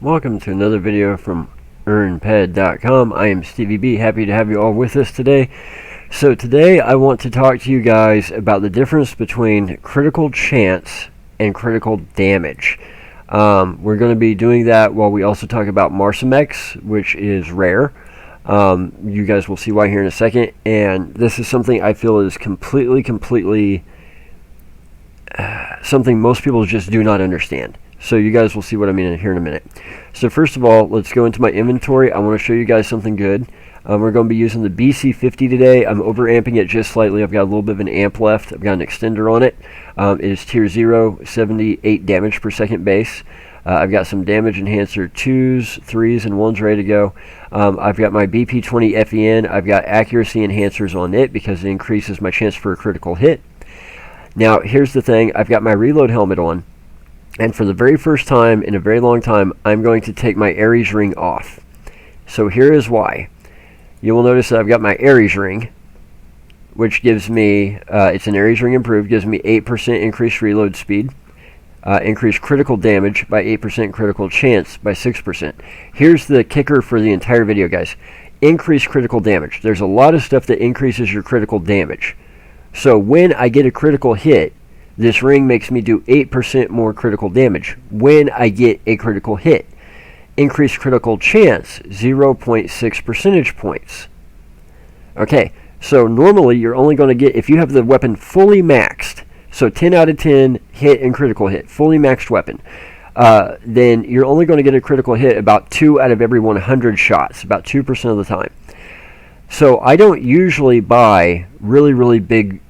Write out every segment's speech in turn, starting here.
Welcome to another video from EarnPED.com. I am StevieB, happy to have you all with us today. So today I want to talk to you guys about the difference between critical chance and critical damage. We're going to be doing that while we also talk about Marcimex, which is rare. You guys will see why here in a second. And this is something I feel is completely something most people just do not understand. So you guys will see what I mean here in a minute. So first of all, let's go into my inventory. I want to show you guys something good. We're going to be using the BC50 today. I'm overamping it just slightly. I've got a little bit of an amp left. I've got an extender on it. It is tier 0, 78 damage per second base. I've got some damage enhancer 2s, 3s, and 1s ready to go. I've got my BP20 FEN. I've got accuracy enhancers on it because it increases my chance for a critical hit. Now, here's the thing. I've got my reload helmet on. And for the very first time in a very long time, I'm going to take my Ares ring off. So here is why. You will notice that I've got my Ares ring, which gives me, it's an Ares ring improved, gives me 8% increased reload speed, increased critical damage by 8%, critical chance by 6%. Here's the kicker for the entire video, guys. Increased critical damage. There's a lot of stuff that increases your critical damage. So when I get a critical hit, this ring makes me do 8% more critical damage when I get a critical hit. Increased critical chance, 0.6 percentage points. Okay, so normally you're only going to get, if you have the weapon fully maxed, so 10 out of 10 hit and critical hit, fully maxed weapon, then you're only going to get a critical hit about 2 out of every 100 shots, about 2% of the time. So I don't usually buy really big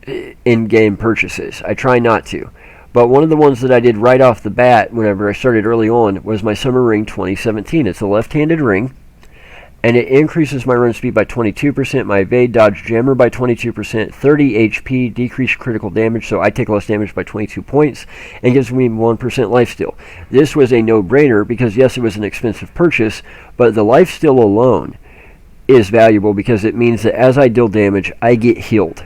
in-game purchases. I try not to. But one of the ones that I did right off the bat whenever I started early on was my Summer Ring 2017. It's a left-handed ring, and it increases my run speed by 22%, my evade dodge jammer by 22%, 30 HP, decreased critical damage, so I take less damage by 22 points, and gives me 1% lifesteal. This was a no-brainer because, yes, it was an expensive purchase, but the lifesteal alone is valuable because it means that as I deal damage, I get healed,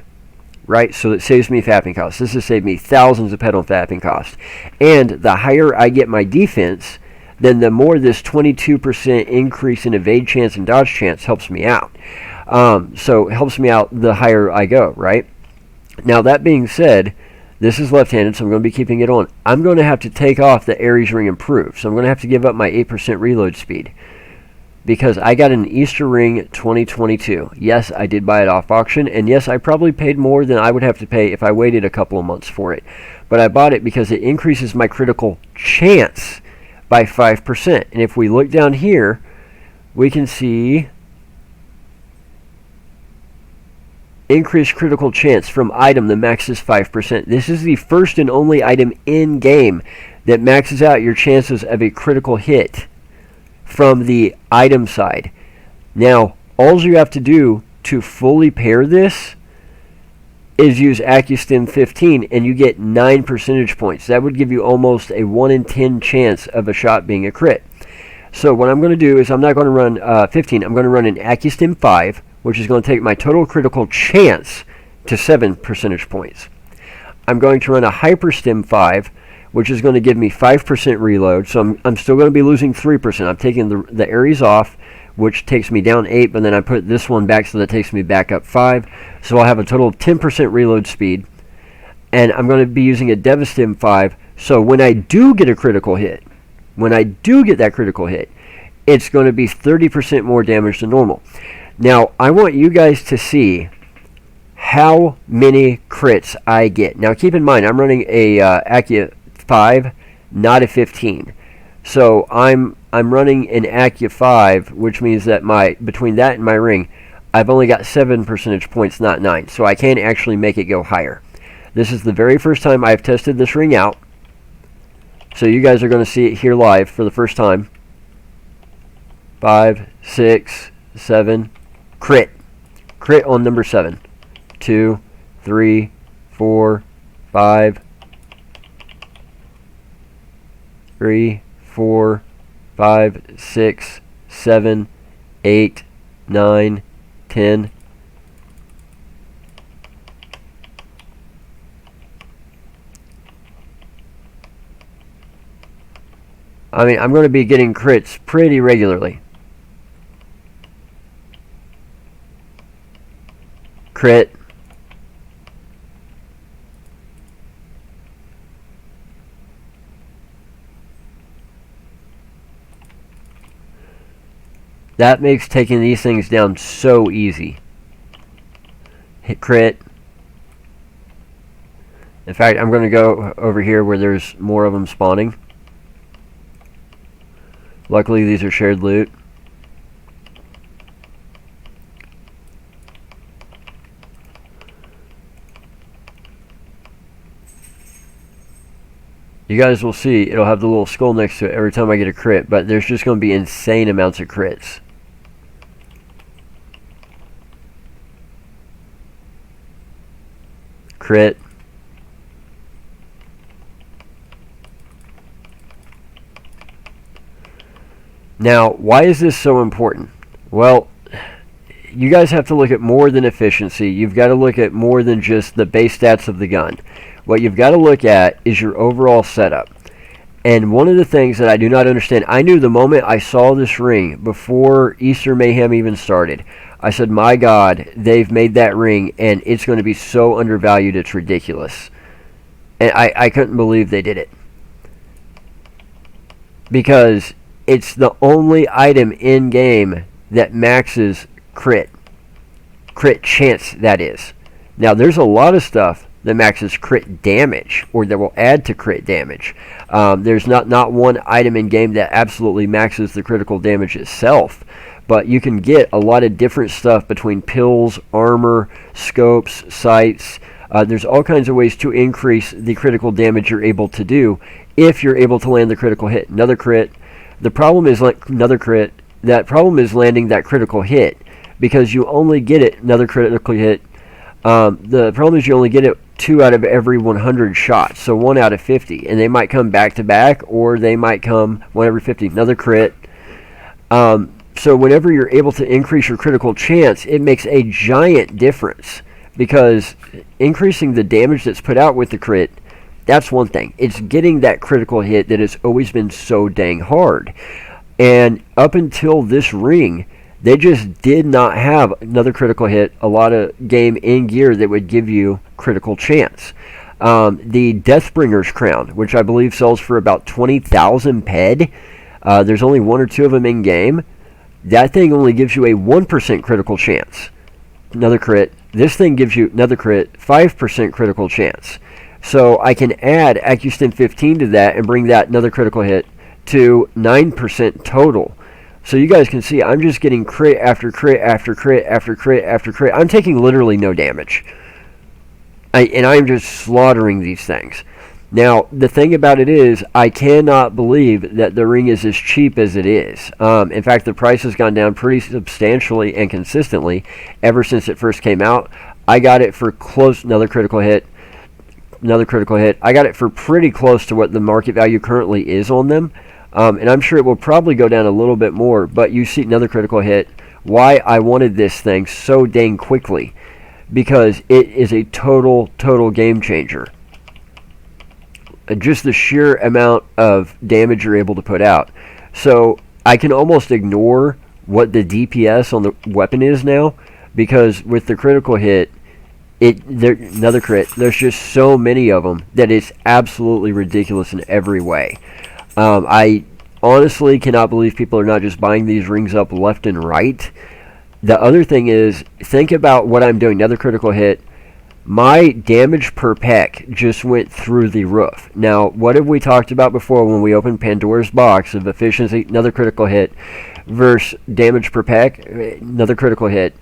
right? So it saves me fapping costs. This has saved me thousands of ped on fapping costs. And the higher I get my defense, then the more this 22% increase in evade chance and dodge chance helps me out. So it helps me out the higher I go, right? Now that being said, this is left-handed, so I'm going to be keeping it on. I'm going to have to take off the Ares ring improved. So I'm going to have to give up my 8% reload speed, because I got an Easter Ring 2022. Yes, I did buy it off auction, and yes, I probably paid more than I would have to pay if I waited a couple of months for it. But I bought it because it increases my critical chance by 5%. And if we look down here, we can see increased critical chance from item that maxes 5%. This is the first and only item in game that maxes out your chances of a critical hit from the item side. Now, all you have to do to fully pair this is use accustim 15, and you get 9 percentage points. That would give you almost a 1 in 10 chance of a shot being a crit. So what I'm going to do is I'm not going to run 15. I'm going to run an accustim 5, which is going to take my total critical chance to 7 percentage points. I'm going to run a hyperstim 5, which is going to give me 5% reload, so I'm still going to be losing 3%. I'm taking the Ares off, which takes me down 8, but then I put this one back, so that takes me back up 5. So I'll have a total of 10% reload speed, and I'm going to be using a Devastating 5, so when I do get a critical hit, it's going to be 30% more damage than normal. Now, I want you guys to see how many crits I get. Now, keep in mind, I'm running a Accu 5, not a 15. So I'm running an Accu 5, which means that between that and my ring, I've only got 7 percentage points, not 9. So I can actually make it go higher. This is the very first time I've tested this ring out. So you guys are going to see it here live for the first time. 5, 6, 7, crit. Crit on number 7. 2, 3, 4, 5, 3, 4, 5, 6, 7, 8, 9, 10. I mean, I'm going to be getting crits pretty regularly. Crit. That makes taking these things down so easy. Hit crit. In fact, I'm going to go over here where there's more of them spawning. Luckily, these are shared loot. You guys will see, it'll have the little skull next to it every time I get a crit, but there's just going to be insane amounts of crits. Crit. Now, why is this so important? Well, you guys have to look at more than efficiency. You've got to look at more than just the base stats of the gun. What you've got to look at is your overall setup. And one of the things that I do not understand, I knew the moment I saw this ring, before Easter Mayhem even started, I said, my God, they've made that ring, and it's going to be so undervalued, it's ridiculous. And I couldn't believe they did it. Because it's the only item in-game that maxes crit. Crit chance, that is. Now, there's a lot of stuff that maxes crit damage, or that will add to crit damage. There's not one item in game that absolutely maxes the critical damage itself, but you can get a lot of different stuff between pills, armor, scopes, sights. There's all kinds of ways to increase the critical damage you're able to do if you're able to land the critical hit. Another crit. The problem is like another crit. That problem is landing that critical hit, because you only get it another critical hit. The problem is you only get it 2 out of every 100 shots, so 1 out of 50, and they might come back to back, or they might come 1 every 50. Another crit. So whenever you're able to increase your critical chance, it makes a giant difference, because increasing the damage that's put out with the crit, that's one thing. It's getting that critical hit that has always been so dang hard. And up until this ring, they just did not have another critical hit, a lot of game in gear that would give you critical chance. The Deathbringers Crown, which I believe sells for about 20,000 PED, there's only 1 or 2 of them in game. That thing only gives you a 1% critical chance. Another crit. This thing gives you another crit, 5% critical chance. So I can add accustim 15 to that and bring that another critical hit to 9% total. So you guys can see I'm just getting crit after crit after crit after crit after crit. I'm taking literally no damage. And I'm just slaughtering these things. Now, the thing about it is, I cannot believe that the ring is as cheap as it is. In fact, the price has gone down pretty substantially and consistently ever since it first came out. I got it for close, another critical hit. Another critical hit. I got it for pretty close to what the market value currently is on them. And I'm sure it will probably go down a little bit more, but you see another critical hit. Why I wanted this thing so dang quickly, because it is a total game changer. Just the sheer amount of damage you're able to put out. So I can almost ignore what the DPS on the weapon is now, because with the critical hit, another crit, there's just so many of them that it's absolutely ridiculous in every way. I honestly cannot believe people are not just buying these rings up left and right. The other thing is, think about what I'm doing. Another critical hit. My damage per peck just went through the roof. Now, what have we talked about before when we opened Pandora's box of efficiency? Another critical hit versus damage per peck. Another critical hit.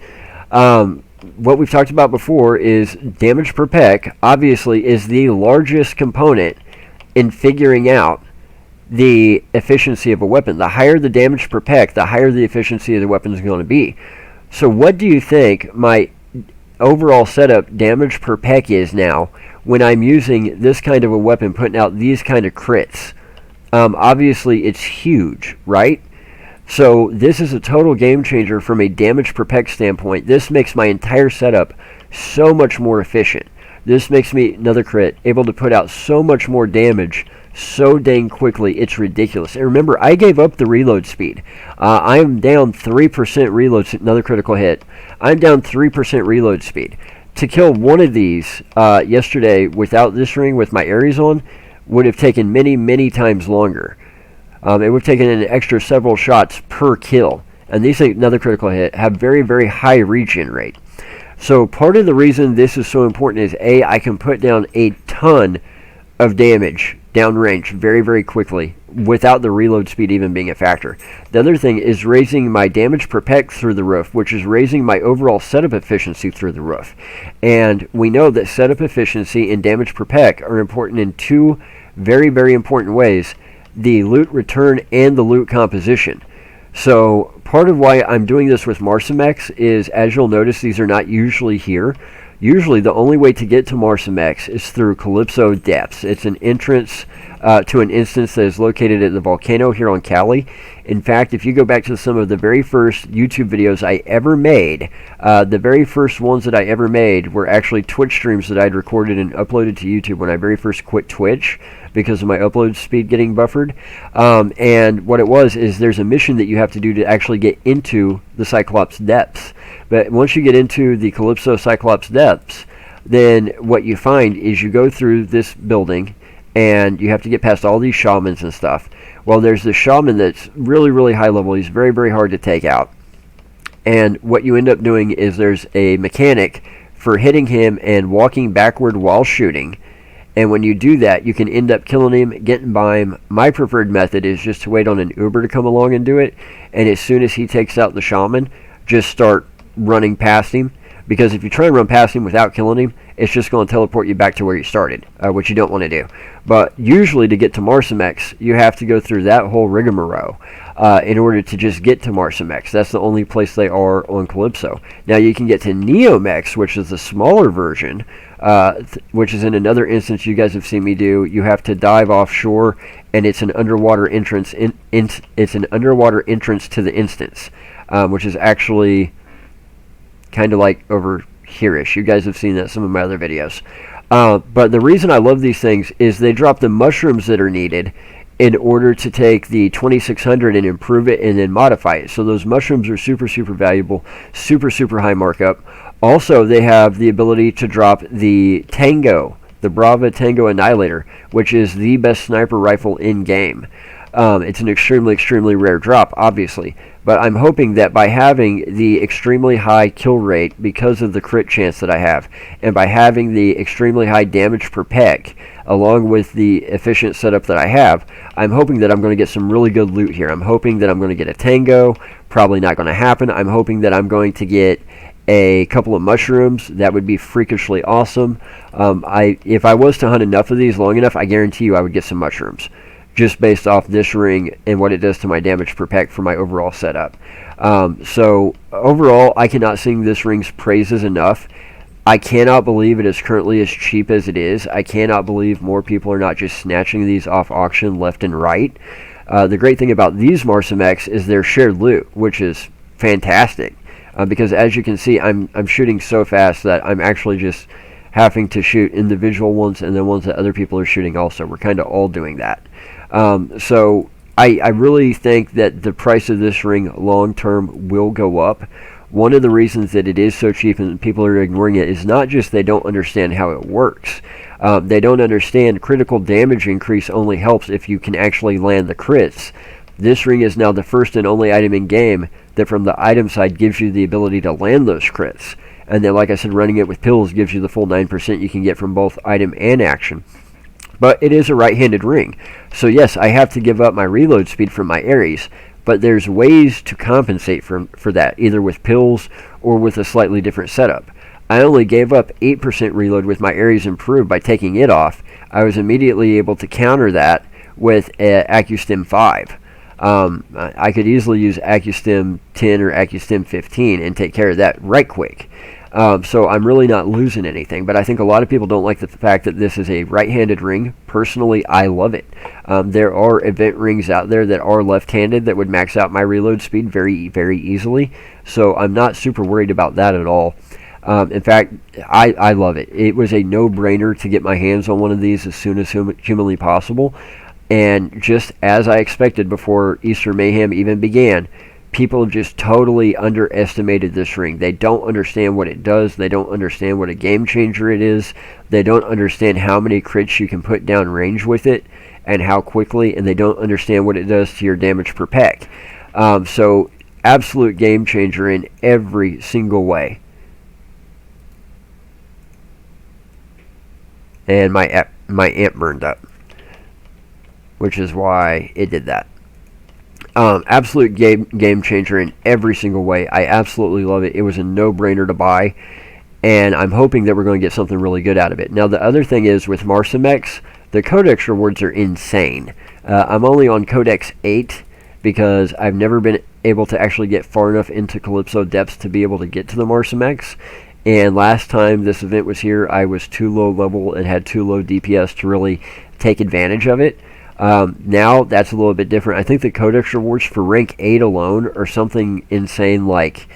What we've talked about before is damage per peck, obviously, is the largest component in figuring out the efficiency of a weapon. The higher the damage per peck, the higher the efficiency of the weapon is going to be. So what do you think my overall setup damage per peck is now when I'm using this kind of a weapon, putting out these kind of crits? Obviously, it's huge, right? So this is a total game changer from a damage per peck standpoint. This makes my entire setup so much more efficient. This makes me, another crit, able to put out so much more damage so dang quickly, it's ridiculous. And remember, I gave up the reload speed. I am down 3% reload, another critical hit. I'm down 3% reload speed. To kill one of these yesterday without this ring, with my Ares on, would have taken many, many times longer. It would have taken an extra several shots per kill. And these, another critical hit, have very, very high regen rate. So part of the reason this is so important is, A, I can put down a ton of damage downrange very, very quickly without the reload speed even being a factor. The other thing is raising my damage per peck through the roof, which is raising my overall setup efficiency through the roof. And we know that setup efficiency and damage per peck are important in two very, very important ways: the loot return and the loot composition. So part of why I'm doing this with Marcimex is, as you'll notice, these are not usually here. Usually the only way to get to Marcimex is through Calypso Depths. It's an entrance to an instance that is located at the volcano here on Cali. In fact, if you go back to some of the very first YouTube videos I ever made, the very first ones that I ever made were actually Twitch streams that I'd recorded and uploaded to YouTube when I very first quit Twitch because of my upload speed getting buffered. And what it was is, there's a mission that you have to do to actually get into the Cyclops Depths. But once you get into the Calypso Cyclops Depths, then what you find is you go through this building and you have to get past all these shamans and stuff. Well, there's this shaman that's really, really high level. He's very, very hard to take out. And what you end up doing is, there's a mechanic for hitting him and walking backward while shooting. And when you do that, you can end up killing him, getting by him. My preferred method is just to wait on an Uber to come along and do it. And as soon as he takes out the shaman, just start running past him. Because if you try and run past him without killing him, it's just going to teleport you back to where you started, which you don't want to do. But usually to get to Marcimex, you have to go through that whole rigmarole in order to just get to Marcimex. That's the only place they are on Calypso. Now you can get to Neomex, which is the smaller version, which is in another instance you guys have seen me do. You have to dive offshore, and it's an underwater entrance. It's an underwater entrance to the instance, which is actually kind of like over here-ish. You guys have seen that in some of my other videos. But the reason I love these things is they drop the mushrooms that are needed in order to take the 2600 and improve it and then modify it. So those mushrooms are super, super valuable, super, super high markup. Also, they have the ability to drop the Tango, the Brava Tango Annihilator, which is the best sniper rifle in game. It's an extremely, extremely rare drop, obviously. But I'm hoping that by having the extremely high kill rate because of the crit chance that I have, and by having the extremely high damage per peck, along with the efficient setup that I have, I'm hoping that I'm going to get some really good loot here. I'm hoping that I'm going to get a Tango. Probably not going to happen. I'm hoping that I'm going to get a couple of mushrooms. That would be freakishly awesome. If I was to hunt enough of these long enough, I guarantee you I would get some mushrooms, just based off this ring and what it does to my damage per peck for my overall setup. So overall, I cannot sing this ring's praises enough. I cannot believe it is currently as cheap as it is. I cannot believe more people are not just snatching these off auction left and right. The great thing about these Marcimex is their shared loot, which is fantastic. Because as you can see, I'm shooting so fast that I'm actually just having to shoot individual ones and the ones that other people are shooting also. We're kind of all doing that. So I really think that the price of this ring long term will go up. One of the reasons that it is so cheap and people are ignoring it is not just they don't understand how it works. They don't understand critical damage increase only helps if you can actually land the crits. This ring is now the first and only item in game that from the item side gives you the ability to land those crits. And then, like I said, running it with pills gives you the full 9% you can get from both item and action. But it is a right-handed ring. So yes, I have to give up my reload speed from my Ares, but there's ways to compensate for that, either with pills or with a slightly different setup. I only gave up 8% reload with my Ares improved by taking it off. I was immediately able to counter that with accustim 5. I could easily use accustim 10 or accustim 15 and take care of that right quick. So I'm really not losing anything, but I think a lot of people don't like the fact that this is a right-handed ring. Personally, I love it. There are event rings out there that are left-handed that would max out my reload speed very, very easily, so I'm not super worried about that at all. In fact, I love it. It was a no-brainer to get my hands on one of these as soon as humanly possible. And just as I expected before Easter Mayhem even began, people just totally underestimated this ring. They don't understand what it does. They don't understand what a game changer it is. They don't understand how many crits you can put down range with it and how quickly, and they don't understand what it does to your damage per peck. So absolute game changer in every single way. And my amp burned up, which is why it did that. Absolute game changer in every single way. I absolutely love it. It was a no-brainer to buy, and I'm hoping that we're going to get something really good out of it. Now, the other thing is with Marcimex, the Codex rewards are insane. I'm only on Codex 8 because I've never been able to actually get far enough into Calypso depths to be able to get to the Marcimex. And last time this event was here, I was too low level and had too low DPS to really take advantage of it. Now that's a little bit different. I think the Codex rewards for rank 8 alone are something insane like,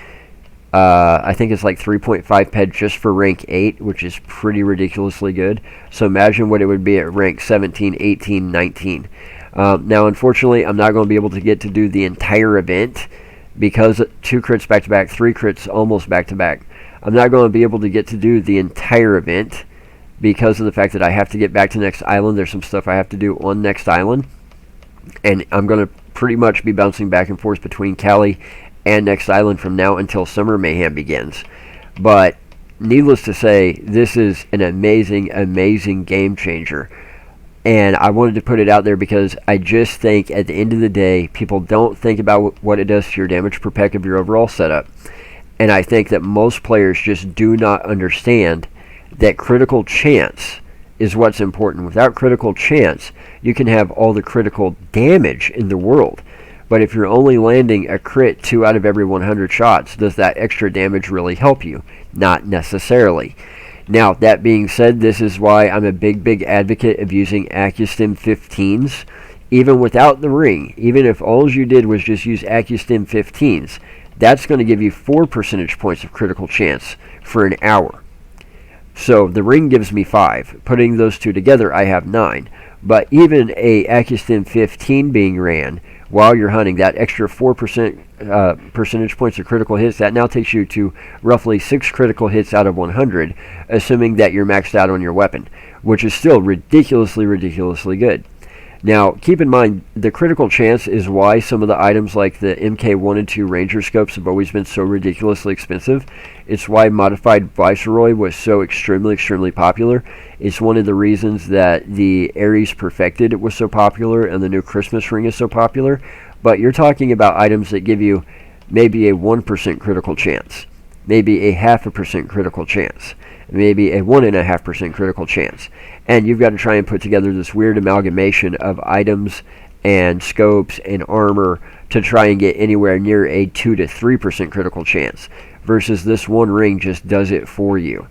I think it's like 3.5 PED just for rank 8, which is pretty ridiculously good. So imagine what it would be at rank 17, 18, 19. Now unfortunately I'm not going to be able to get to do the entire event because 2 crits back to back, 3 crits almost back to back. I'm not going to be able to get to do the entire event because of the fact that I have to get back to Next Island. There's some stuff I have to do on Next Island, and I'm going to pretty much be bouncing back and forth between Cali and Next Island from now until Summer Mayhem begins. But needless to say, this is an amazing, amazing game changer. And I wanted to put it out there because I just think at the end of the day, people don't think about what it does to your damage per peck of your overall setup. And I think that most players just do not understand that critical chance is what's important. Without critical chance, you can have all the critical damage in the world. But if you're only landing a crit 2 out of every 100 shots, does that extra damage really help you? Not necessarily. Now, that being said, this is why I'm a big advocate of using accustim 15s. Even without the ring, even if all you did was just use accustim 15s, that's going to give you 4 percentage points of critical chance for an hour. So the ring gives me 5. Putting those two together, I have 9. But even a accustim 15 being ran while you're hunting, that extra 4% percentage points of critical hits, that now takes you to roughly 6 critical hits out of 100, assuming that you're maxed out on your weapon, which is still ridiculously good. Now, keep in mind, the critical chance is why some of the items like the MK1 and 2 Ranger scopes have always been so ridiculously expensive. It's why modified Viceroy was so extremely popular. It's one of the reasons that the Ares Perfected was so popular and the new Christmas ring is so popular. But you're talking about items that give you maybe a 1% critical chance, maybe a 0.5% critical chance, maybe a 1.5% critical chance. And you've got to try and put together this weird amalgamation of items and scopes and armor to try and get anywhere near a 2 to 3% critical chance, versus this one ring just does it for you.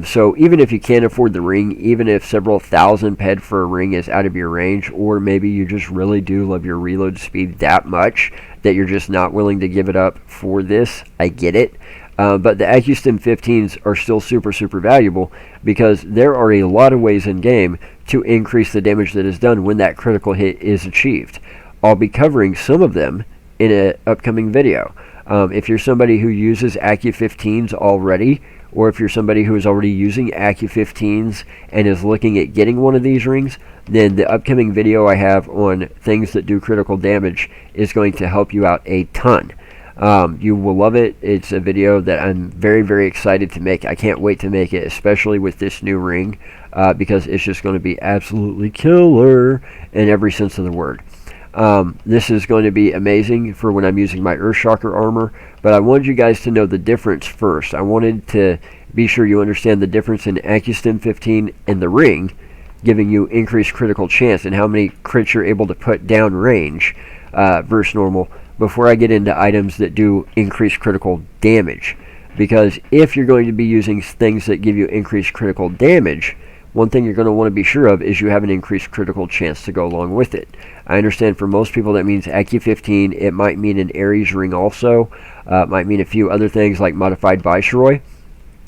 So even if you can't afford the ring, even if several thousand PED for a ring is out of your range, or maybe you just really do love your reload speed that much that you're just not willing to give it up for this, I get it. But the accustim 15s are still super valuable because there are a lot of ways in game to increase the damage that is done when that critical hit is achieved. I'll be covering some of them in an upcoming video. If you're somebody who uses Accu 15s already, or if you're somebody who is already using Accu 15s and is looking at getting one of these rings, then the upcoming video I have on things that do critical damage is going to help you out a ton. You will love it. It's a video that I'm very excited to make. I can't wait to make it, especially with this new ring, because it's just going to be absolutely killer in every sense of the word. This is going to be amazing for when I'm using my Earthshocker armor, but I wanted you guys to know the difference first. I wanted to be sure you understand the difference in accustim 15 and the ring, giving you increased critical chance and how many crits you're able to put down range versus normal, before I get into items that do increased critical damage. Because if you're going to be using things that give you increased critical damage, one thing you're going to want to be sure of is you have an increased critical chance to go along with it. I understand for most people that means Accu 15. It might mean an Ares ring also. It might mean a few other things like modified Viceroy.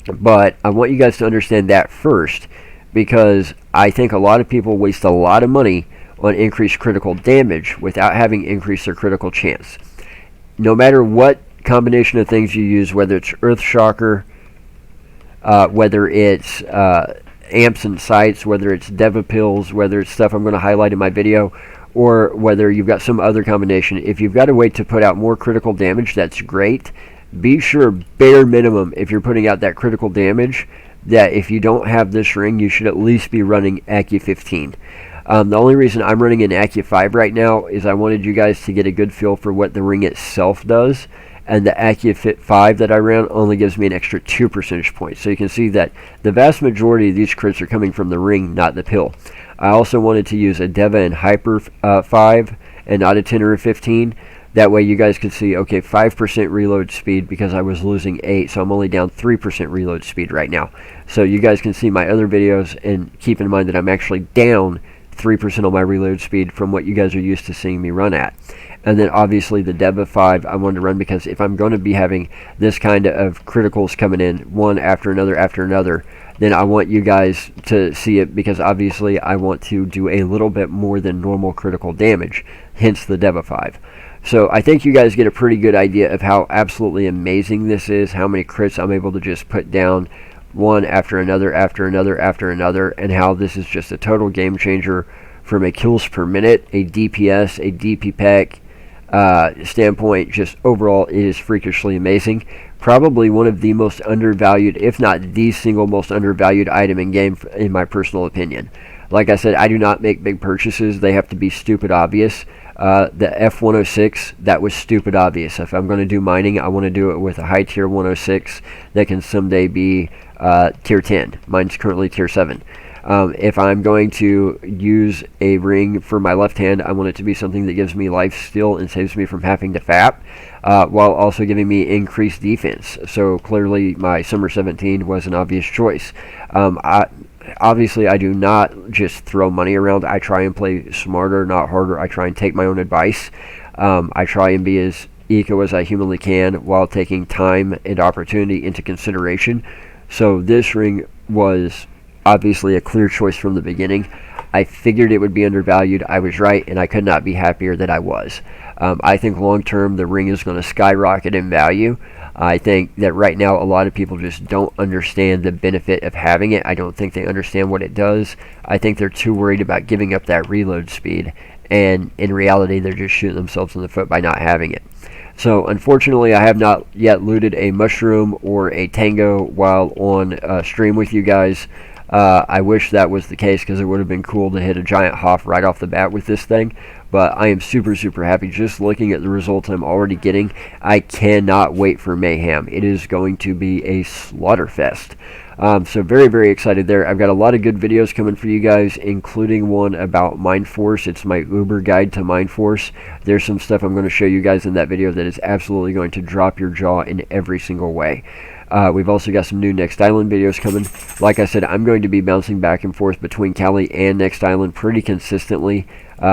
But I want you guys to understand that first, because I think a lot of people waste a lot of money on increased critical damage without having increased their critical chance. No matter what combination of things you use, whether it's Earthshocker, whether it's amps and sights, whether it's Deva pills, whether it's stuff I'm going to highlight in my video, or whether you've got some other combination, if you've got a way to put out more critical damage, that's great. Be sure, bare minimum, if you're putting out that critical damage, that if you don't have this ring, you should at least be running Accu 15. The only reason I'm running an Accu 5 right now is I wanted you guys to get a good feel for what the ring itself does, and the Accu 5 that I ran only gives me an extra 2 percentage points. So you can see that the vast majority of these crits are coming from the ring, not the pill. I also wanted to use a Deva and Hyper 5 and not a 10 or a 15. That way you guys could see, okay, 5% reload speed because I was losing 8, so I'm only down 3% reload speed right now. So you guys can see my other videos and keep in mind that I'm actually down 3% on my reload speed from what you guys are used to seeing me run at. And then obviously the Deva 5 I wanted to run because if I'm going to be having this kind of criticals coming in one after another, then I want you guys to see it, because obviously I want to do a little bit more than normal critical damage, hence the Deva 5. So I think you guys get a pretty good idea of how absolutely amazing this is, how many crits I'm able to just put down one after another, and how this is just a total game changer from a kills per minute, a DPS, a DPPEC standpoint. Just overall, it is freakishly amazing. Probably one of the most undervalued, if not the single most undervalued item in game, in my personal opinion. Like I said, I do not make big purchases. They have to be stupid obvious. The F106, that was stupid obvious. If I'm going to do mining, I want to do it with a high tier 106 that can someday be tier 10. Mine's currently tier 7. If I'm going to use a ring for my left hand, I want it to be something that gives me life steal and saves me from having to FAP, while also giving me increased defense. So clearly my Summer 17 was an obvious choice. Obviously, I do not just throw money around. I try and play smarter, not harder. I try and take my own advice. I try and be as eco as I humanly can while taking time and opportunity into consideration. So this ring was obviously a clear choice from the beginning. I figured it would be undervalued. I was right, and I could not be happier that I was. I think long term the ring is going to skyrocket in value. I think that right now a lot of people just don't understand the benefit of having it. I don't think they understand what it does. I think they're too worried about giving up that reload speed, and in reality they're just shooting themselves in the foot by not having it. So unfortunately I have not yet looted a mushroom or a tango while on stream with you guys. I wish that was the case, because it would have been cool to hit a giant Hoff right off the bat with this thing. But I am super happy just looking at the results I'm already getting. I cannot wait for Mayhem. It is going to be a slaughterfest. So very excited there. I've got a lot of good videos coming for you guys, including one about Mind Force. It's my Uber guide to Mind Force. There's some stuff I'm going to show you guys in that video that is absolutely going to drop your jaw in every single way. We've also got some new Next Island videos coming. Like I said, I'm going to be bouncing back and forth between Cali and Next Island pretty consistently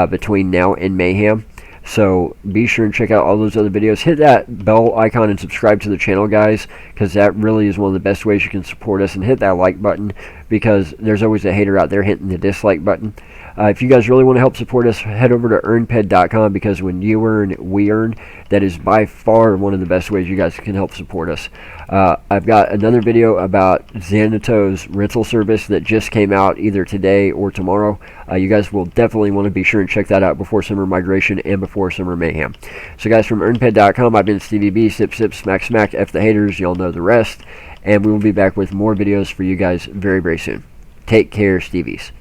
between now and Mayhem. So be sure and check out all those other videos. Hit that bell icon and subscribe to the channel, guys, because that really is one of the best ways you can support us. And hit that like button, because there's always a hater out there hitting the dislike button. If you guys really want to help support us, head over to EarnPED.com, because when you earn, we earn. That is by far one of the best ways you guys can help support us. I've got another video about Xanato's rental service that just came out either today or tomorrow. You guys will definitely want to be sure and check that out before Summer Migration and before Summer Mayhem. So guys, from EarnPED.com, I've been StevieB. Sip, smack, F the haters. Y'all know the rest. And we will be back with more videos for you guys very soon. Take care, Stevies.